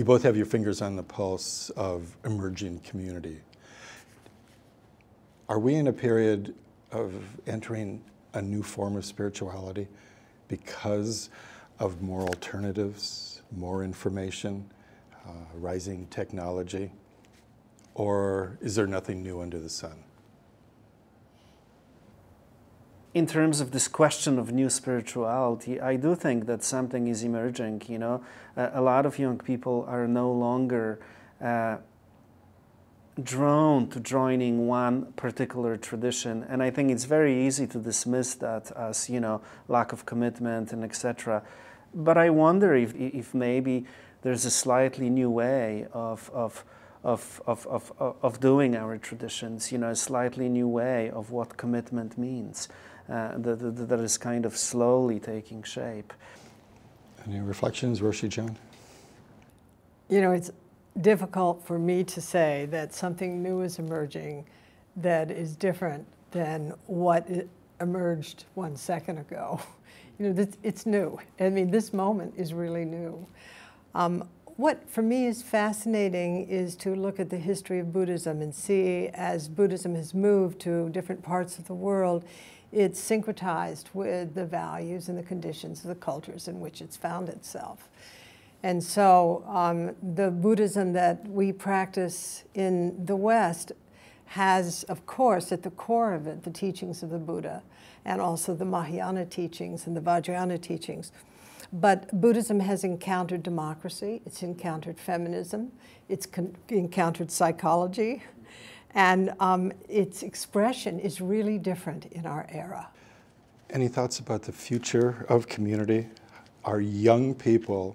You both have your fingers on the pulse of emerging community. Are we in a period of entering a new form of spirituality because of more alternatives, more information, rising technology? Or is there nothing new under the sun? In terms of this question of new spirituality, I do think that something is emerging, you know. A lot of young people are no longer drawn to joining one particular tradition, and I think it's very easy to dismiss that as, you know, lack of commitment and etc. But I wonder if maybe there's a slightly new way of doing our traditions, you know, a slightly new way of what commitment means. That is kind of slowly taking shape. Any reflections, Roshi John? You know, it's difficult for me to say that something new is emerging that is different than what emerged 1 second ago. You know, it's new. I mean, this moment is really new. What for me is fascinating is to look at the history of Buddhism and see, as Buddhism has moved to different parts of the world, it's syncretized with the values and the conditions of the cultures in which it's found itself. And so the Buddhism that we practice in the West has, of course, at the core of it, the teachings of the Buddha, and also the Mahayana teachings and the Vajrayana teachings. But Buddhism has encountered democracy, it's encountered feminism, it's encountered psychology, and its expression is really different in our era. Any thoughts about the future of community? Are young people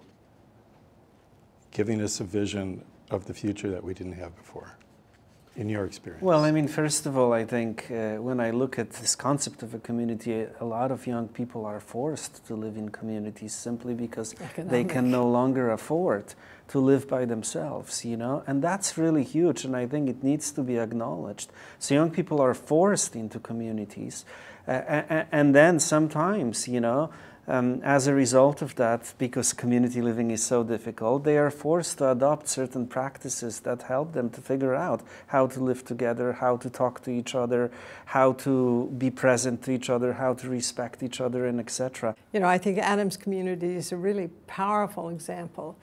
giving us a vision of the future that we didn't have before, in your experience? Well, I mean, first of all, I think when I look at this concept of a community, a lot of young people are forced to live in communities simply because they can no longer afford to live by themselves, you know, and that's really huge, and I think it needs to be acknowledged. So young people are forced into communities, and then sometimes, you know, as a result of that, because community living is so difficult, they are forced to adopt certain practices that help them to figure out how to live together, how to talk to each other, how to be present to each other, how to respect each other, and etc. You know, I think Adam's community is a really powerful example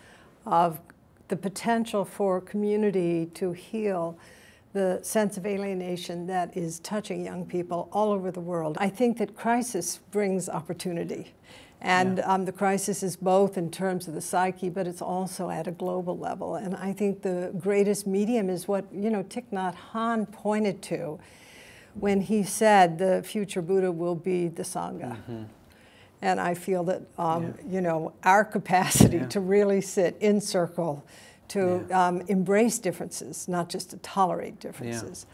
of the potential for community to heal the sense of alienation that is touching young people all over the world. I think that crisis brings opportunity. And the crisis is both in terms of the psyche, but it's also at a global level. And I think the greatest medium is what, you know, Thich Nhat Hanh pointed to when he said the future Buddha will be the Sangha. Mm-hmm. And I feel that, you know, our capacity to really sit in circle, to embrace differences, not just to tolerate differences,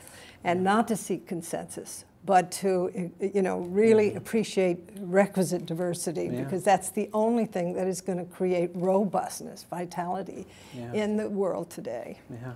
and not to seek consensus, but to, you know, really appreciate requisite diversity, because that's the only thing that is going to create robustness, vitality in the world today. Yeah.